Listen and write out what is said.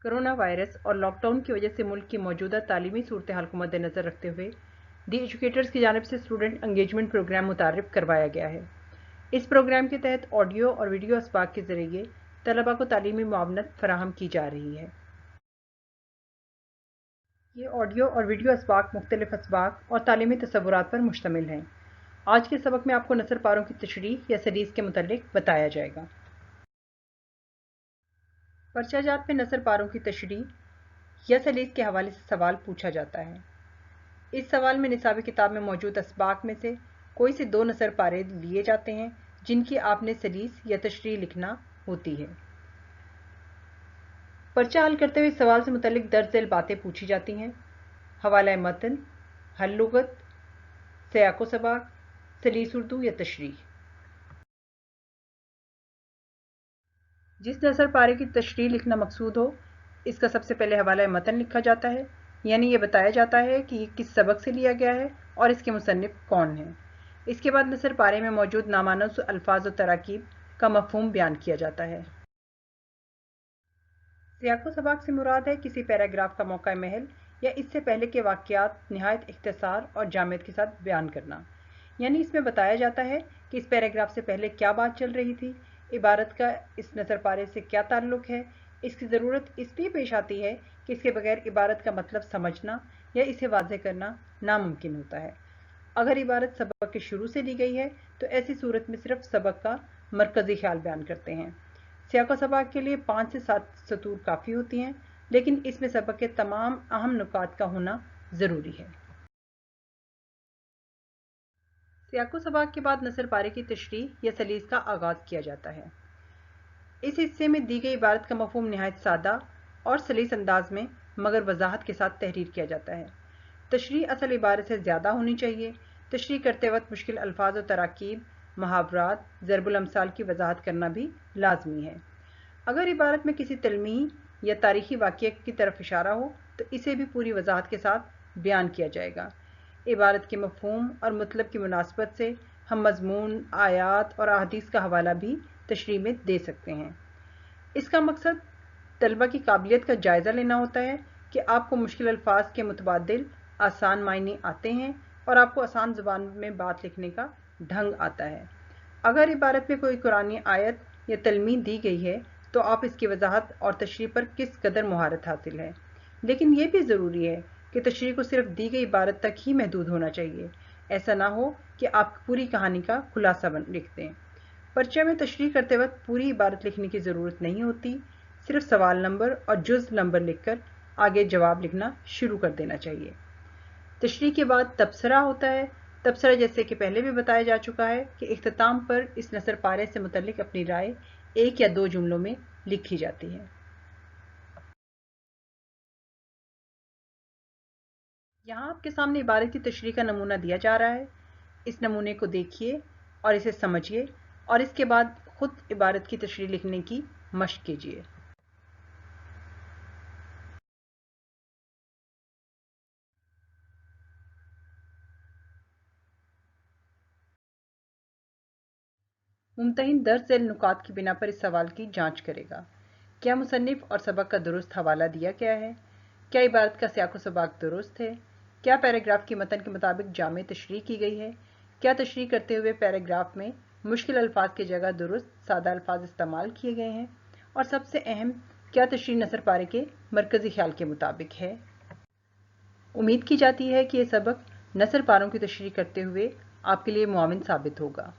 Corona virus और lockdown की वजह से मुल्क की मौजूदा तालीमी सूरत हाल को मद्देनज़र रखते हुए दी एजुकेटर्स की जानिब से स्टूडेंट इंगेजमेंट प्रोग्राम मुतारिफ करवाया गया है। इस प्रोग्राम के तहत ऑडियो और वीडियो असबाक के ज़रिए तलबा को तालीमी मुआवनत फराहम की जा रही है। ये ऑडियो और वीडियो असबाक मुख्तलिफ असबाक और तालीमी तसव्वुरात पर मुश्तमिल हैं। आज के सबक में आपको नसर पारों की तशरीह या सलीस के मुतल्लिक बताया जाएगा। पर्चाजात में नसर पारों की तशरीह या सलीस के हवाले से सवाल पूछा जाता है। इस सवाल में निसाबी किताब में मौजूद असबाक में से कोई से 2 नसर पारे लिए जाते हैं जिनकी आपने सलीस या तशरीह लिखना होती है। पर्चा हल करते हुए सवाल से मुतल्लिक दर्ज झेल बातें पूछी जाती हैं। हवाला मतन, हल लुगत, सियाको सबाक, सलीस उर्दू या तशरीह। जिस नसर पारे की तशरीह लिखना मकसूद हो, इसका सबसे पहले हवाला मतन लिखा जाता है, यानी ये बताया जाता है कि ये किस सबक से लिया गया है और इसके मुसन्निफ कौन हैं। इसके बाद नसर पारे में मौजूद नामानुस अल्फाज और तराकीब का मफहूम बयान किया जाता है। सियाको सबाक से मुराद है किसी पैराग्राफ का मौका महल या इससे पहले के वाक़यात निहायत इख्तिसार और जामियत के साथ बयान करना, यानी इसमें बताया जाता है कि इस पैराग्राफ से पहले क्या बात चल रही थी, इबारत का इस नसर पारे से क्या ताल्लुक है। इसकी ज़रूरत इसलिए पेश आती है कि इसके बगैर इबारत का मतलब समझना या इसे वाज़ेह करना नामुमकिन होता है। अगर इबारत सबक के शुरू से ली गई है तो ऐसी सूरत में सिर्फ सबक का मरकज़ी ख्याल बयान करते हैं। सियाको सबाक के लिए 5 से 7 सतूर काफ़ी होती हैं, लेकिन इसमें सबक के तमाम अहम नुकात का होना ज़रूरी है। सियाको सबाक के बाद नसर पारे की तशरीह या सलीस का आगाज़ किया जाता है। इस हिस्से में दी गई इबारत का मफहूम निहायत सादा और सलीस अंदाज में मगर वजाहत के साथ तहरीर किया जाता है। तशरीह असल इबारत से ज़्यादा होनी चाहिए। तशरीह करते वक्त मुश्किल अल्फाज और तराकीब, मुहावरात, ज़रबुल अमसाल की वजाहत करना भी लाजमी है। अगर इबारत में किसी तलमीही या तारीखी वाक़ये की तरफ इशारा हो तो इसे भी पूरी वजाहत के साथ बयान किया जाएगा। इबारत के मफहूम और मतलब की मुनासबत से हम मज़मून, आयात और अहादीस का हवाला भी तशरीह में दे सकते हैं। इसका मकसद तलबा की काबिलियत का जायज़ा लेना होता है कि आपको मुश्किल अल्फाज के मुतबादिल आसान मायने आते हैं और आपको आसान ज़ुबान में बात लिखने का ढंग आता है। अगर इबारत में कोई कुरानी आयत या तलमीह दी गई है तो आप इसकी वजाहत और तशरीह पर किस कदर महारत हासिल है, लेकिन यह भी ज़रूरी है कि तशरीह को सिर्फ दी गई इबारत तक ही महदूद होना चाहिए। ऐसा ना हो कि आप पूरी कहानी का खुलासा लिख दें। पर्चे में तशरीह करते वक्त पूरी इबारत लिखने की ज़रूरत नहीं होती, सिर्फ सवाल नंबर और जुज़ नंबर लिखकर आगे जवाब लिखना शुरू कर देना चाहिए। तशरीह के बाद तबसरा होता है। तबसरा जैसे कि पहले भी बताया जा चुका है कि इख्तिताम पर इस नसर पारे से मुतल्लिक अपनी राय 1 या 2 जुमलों में लिखी जाती है। यहाँ आपके सामने इबारत की तशरीह का नमूना दिया जा रहा है। इस नमूने को देखिए और इसे समझिए और इसके बाद खुद इबारत की तशरीह लिखने की मशक कीजिए। मुमतहिन दर्ज झेल नुकात की बिना पर इस सवाल की जांच करेगा। क्या मुसन्निफ और सबक का दुरुस्त हवाला दिया गया है? क्या इबारत का सियाको सबाक दुरुस्त है? क्या पैराग्राफ की मतन के मुताबिक जामे तशरीह की गई है? क्या तशरीह करते हुए पैराग्राफ में मुश्किल अल्फाज की जगह दुरुस्त सादा अल्फाज इस्तेमाल किए गए हैं? और सबसे अहम, क्या तशरीह नसर पारे के मरकज़ी ख्याल के मुताबिक है? उम्मीद की जाती है कि यह सबक नसर पारों की तशरीह करते हुए आपके लिए मुआविन साबित होगा।